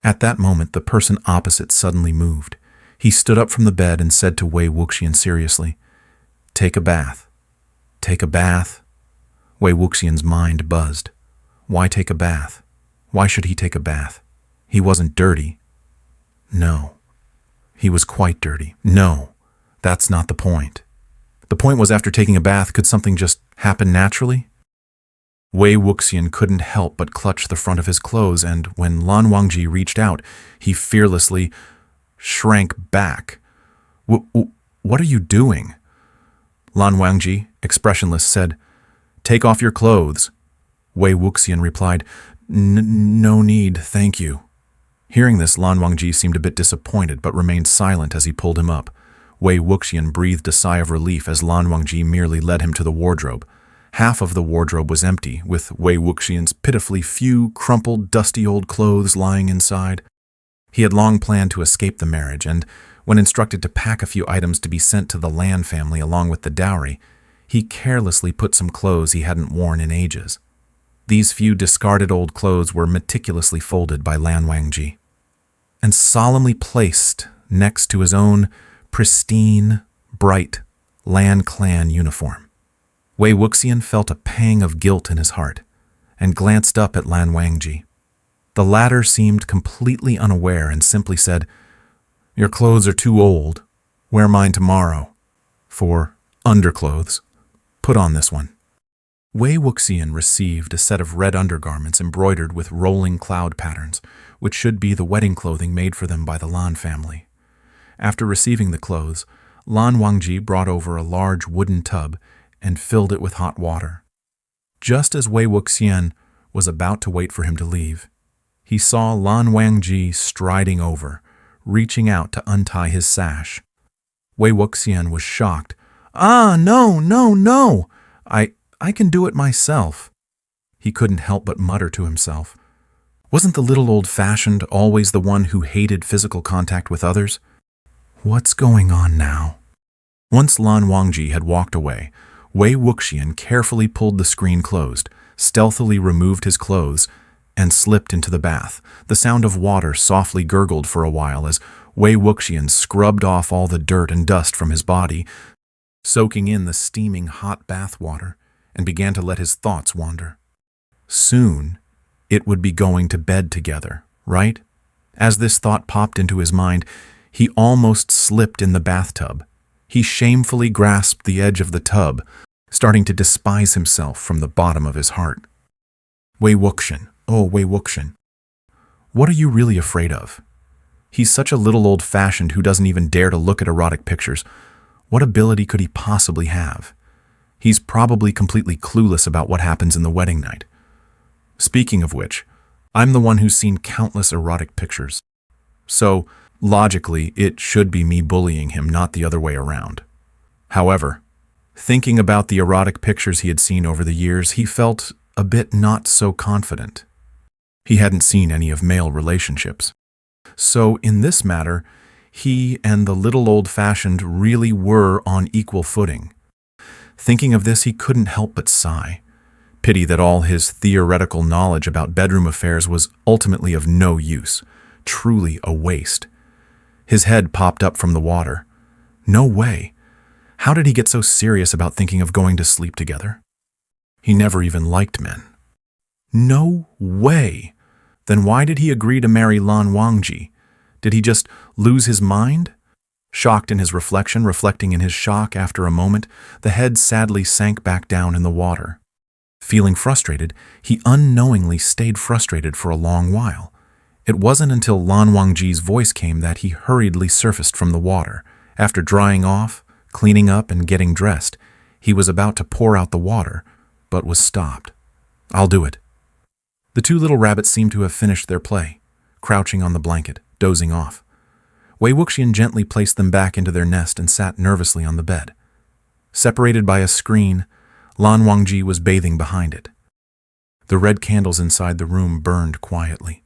At that moment, the person opposite suddenly moved. He stood up from the bed and said to Wei Wuxian seriously, "Take a bath. Take a bath." Wei Wuxian's mind buzzed. Why take a bath? Why should he take a bath? He wasn't dirty. No. He was quite dirty. No, that's not the point. The point was, after taking a bath, could something just happen naturally? Wei Wuxian couldn't help but clutch the front of his clothes, and when Lan Wangji reached out, he fearlessly shrank back. What are you doing?" Lan Wangji, expressionless, said, "Take off your clothes." Wei Wuxian replied, "No need, thank you." Hearing this, Lan Wangji seemed a bit disappointed but remained silent as he pulled him up. Wei Wuxian breathed a sigh of relief as Lan Wangji merely led him to the wardrobe. Half of the wardrobe was empty, with Wei Wuxian's pitifully few crumpled, dusty old clothes lying inside. He had long planned to escape the marriage, and when instructed to pack a few items to be sent to the Lan family along with the dowry, he carelessly put some clothes he hadn't worn in ages. These few discarded old clothes were meticulously folded by Lan Wangji and solemnly placed next to his own pristine, bright Lan clan uniform. Wei Wuxian felt a pang of guilt in his heart and glanced up at Lan Wangji. The latter seemed completely unaware and simply said, "Your clothes are too old. Wear mine tomorrow. For underclothes, put on this one." Wei Wuxian received a set of red undergarments embroidered with rolling cloud patterns, which should be the wedding clothing made for them by the Lan family. After receiving the clothes, Lan Wangji brought over a large wooden tub and filled it with hot water. Just as Wei Wuxian was about to wait for him to leave, he saw Lan Wangji striding over, reaching out to untie his sash. Wei Wuxian was shocked. No! I can do it myself." He couldn't help but mutter to himself. Wasn't the little old-fashioned always the one who hated physical contact with others? What's going on now? Once Lan Wangji had walked away, Wei Wuxian carefully pulled the screen closed, stealthily removed his clothes, and slipped into the bath. The sound of water softly gurgled for a while as Wei Wuxian scrubbed off all the dirt and dust from his body, soaking in the steaming hot bath water, and began to let his thoughts wander. Soon, it would be going to bed together, right? As this thought popped into his mind, he almost slipped in the bathtub. He shamefully grasped the edge of the tub, starting to despise himself from the bottom of his heart. Wei Wuxian, oh Wei Wuxian, what are you really afraid of? He's such a little old-fashioned who doesn't even dare to look at erotic pictures. What ability could he possibly have? He's probably completely clueless about what happens in the wedding night. Speaking of which, I'm the one who's seen countless erotic pictures. So, logically, it should be me bullying him, not the other way around. However, thinking about the erotic pictures he had seen over the years, he felt a bit not so confident. He hadn't seen any of male relationships. So, in this matter, he and the little old-fashioned really were on equal footing. Thinking of this, he couldn't help but sigh. Pity that all his theoretical knowledge about bedroom affairs was ultimately of no use, truly a waste. His head popped up from the water. No way. How did he get so serious about thinking of going to sleep together? He never even liked men. No way. Then why did he agree to marry Lan Wangji? Did he just lose his mind? Shocked in his reflection, reflecting in his shock after a moment, the head sadly sank back down in the water. Feeling frustrated, he unknowingly stayed frustrated for a long while. It wasn't until Lan Wangji's voice came that he hurriedly surfaced from the water. After drying off, cleaning up, and getting dressed, he was about to pour out the water, but was stopped. "I'll do it." The two little rabbits seemed to have finished their play, crouching on the blanket, dozing off. Wei Wuxian gently placed them back into their nest and sat nervously on the bed. Separated by a screen, Lan Wangji was bathing behind it. The red candles inside the room burned quietly,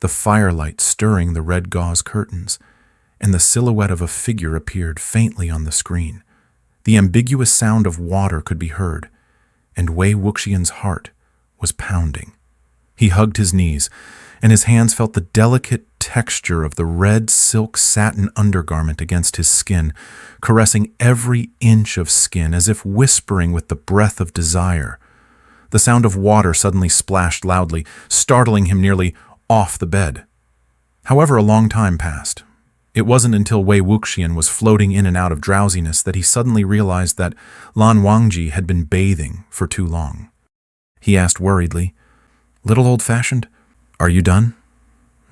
the firelight stirring the red gauze curtains, and the silhouette of a figure appeared faintly on the screen. The ambiguous sound of water could be heard, and Wei Wuxian's heart was pounding. He hugged his knees, and his hands felt the delicate texture of the red silk satin undergarment against his skin, caressing every inch of skin as if whispering with the breath of desire. The sound of water suddenly splashed loudly, startling him nearly off the bed. However, a long time passed. It wasn't until Wei Wuxian was floating in and out of drowsiness that he suddenly realized that Lan Wangji had been bathing for too long. He asked worriedly, "Little old-fashioned, are you done?"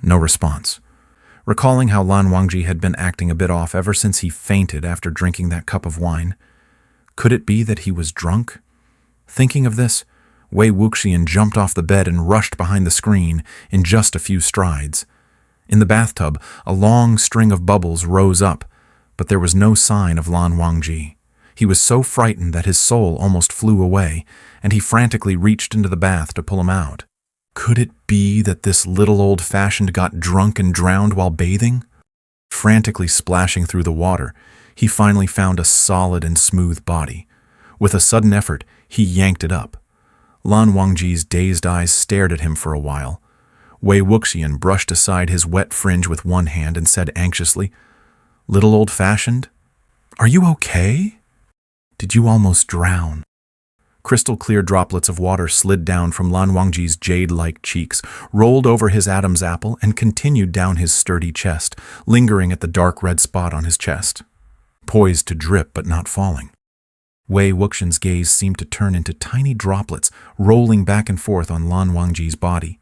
No response. Recalling how Lan Wangji had been acting a bit off ever since he fainted after drinking that cup of wine, could it be that he was drunk? Thinking of this, Wei Wuxian jumped off the bed and rushed behind the screen in just a few strides. In the bathtub, a long string of bubbles rose up, but there was no sign of Lan Wangji. He was so frightened that his soul almost flew away, and he frantically reached into the bath to pull him out. Could it be that this little old-fashioned got drunk and drowned while bathing? Frantically splashing through the water, he finally found a solid and smooth body. With a sudden effort, he yanked it up. Lan Wangji's dazed eyes stared at him for a while. Wei Wuxian brushed aside his wet fringe with one hand and said anxiously, "Little old-fashioned, are you okay? Did you almost drown?" Crystal-clear droplets of water slid down from Lan Wangji's jade-like cheeks, rolled over his Adam's apple, and continued down his sturdy chest, lingering at the dark red spot on his chest. Poised to drip but not falling. Wei Wuxian's gaze seemed to turn into tiny droplets, rolling back and forth on Lan Wangji's body.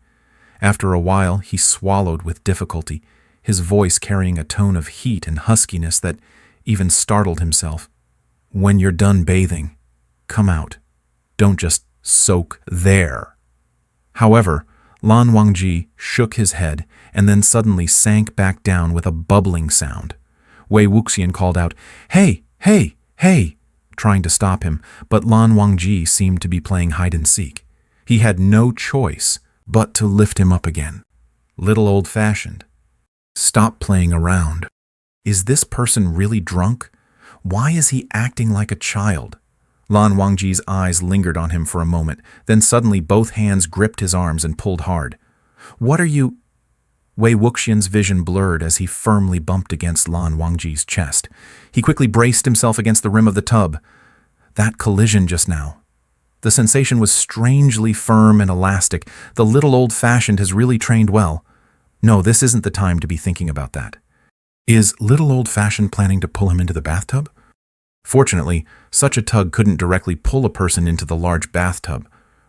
After a while, he swallowed with difficulty, his voice carrying a tone of heat and huskiness that even startled himself. "When you're done bathing, come out. Don't just soak there." However, Lan Wangji shook his head and then suddenly sank back down with a bubbling sound. Wei Wuxian called out, "Hey, hey, hey," trying to stop him, but Lan Wangji seemed to be playing hide-and-seek. He had no choice but to lift him up again. "Little old-fashioned, stop playing around. Is this person really drunk? Why is he acting like a child?" Lan Wangji's eyes lingered on him for a moment, then suddenly both hands gripped his arms and pulled hard. "What are you—" Wei Wuxian's vision blurred as he firmly bumped against Lan Wangji's chest. He quickly braced himself against the rim of the tub. That collision just now. The sensation was strangely firm and elastic. The little old-fashioned has really trained well. No, this isn't the time to be thinking about that. Is little old-fashioned planning to pull him into the bathtub? Fortunately, such a tug couldn't directly pull a person into the large bathtub.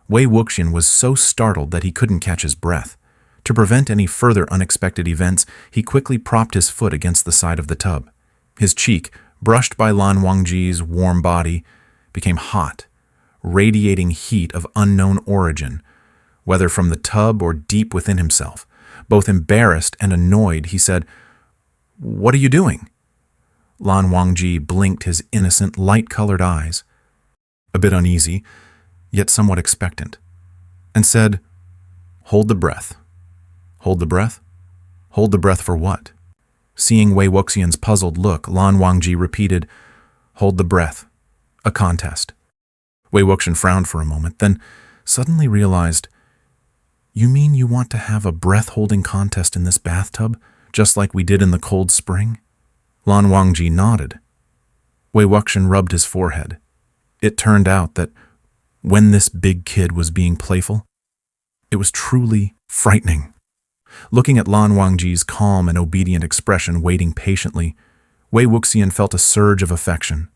Wei Wuxian was so startled that he couldn't catch his breath. To prevent any further unexpected events, he quickly propped his foot against the side of the tub. His cheek, brushed by Lan Wangji's warm body, became hot, radiating heat of unknown origin, whether from the tub or deep within himself. Both embarrassed and annoyed, he said, "What are you doing?" Lan Wangji blinked his innocent, light-colored eyes, a bit uneasy, yet somewhat expectant, and said, "Hold the breath." "Hold the breath? Hold the breath for what?" Seeing Wei Wuxian's puzzled look, Lan Wangji repeated, "Hold the breath. A contest." Wei Wuxian frowned for a moment, then suddenly realized, "You mean you want to have a breath-holding contest in this bathtub, just like we did in the cold spring?" Lan Wangji nodded. Wei Wuxian rubbed his forehead. It turned out that when this big kid was being playful, it was truly frightening. Looking at Lan Wangji's calm and obedient expression waiting patiently, Wei Wuxian felt a surge of affection.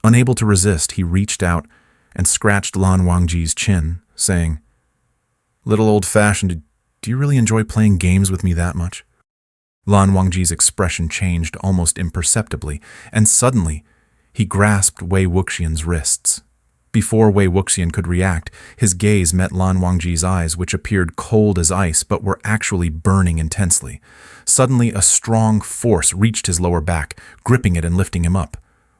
Unable to resist, he reached out and scratched Lan Wangji's chin, saying, "Little old-fashioned, do you really enjoy playing games with me that much?" Lan Wangji's expression changed almost imperceptibly, and suddenly he grasped Wei Wuxian's wrists. Before Wei Wuxian could react, his gaze met Lan Wangji's eyes, which appeared cold as ice but were actually burning intensely. Suddenly, a strong force reached his lower back, gripping it and lifting him up.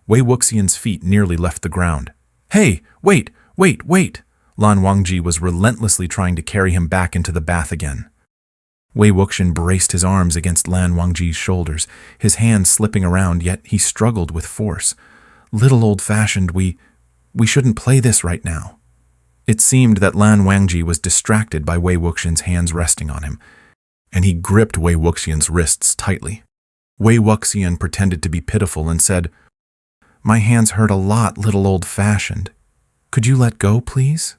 Wei Wuxian's feet nearly left the ground. "Hey, wait, wait, wait!" Lan Wangji was relentlessly trying to carry him back into the bath again. Wei Wuxian braced his arms against Lan Wangji's shoulders, his hands slipping around, yet he struggled with force. "Little old-fashioned, we shouldn't play this right now." It seemed that Lan Wangji was distracted by Wei Wuxian's hands resting on him. and he gripped Wei Wuxian's wrists tightly. Wei Wuxian pretended to be pitiful and said, "My hands hurt a lot, little old-fashioned. Could you let go, please?"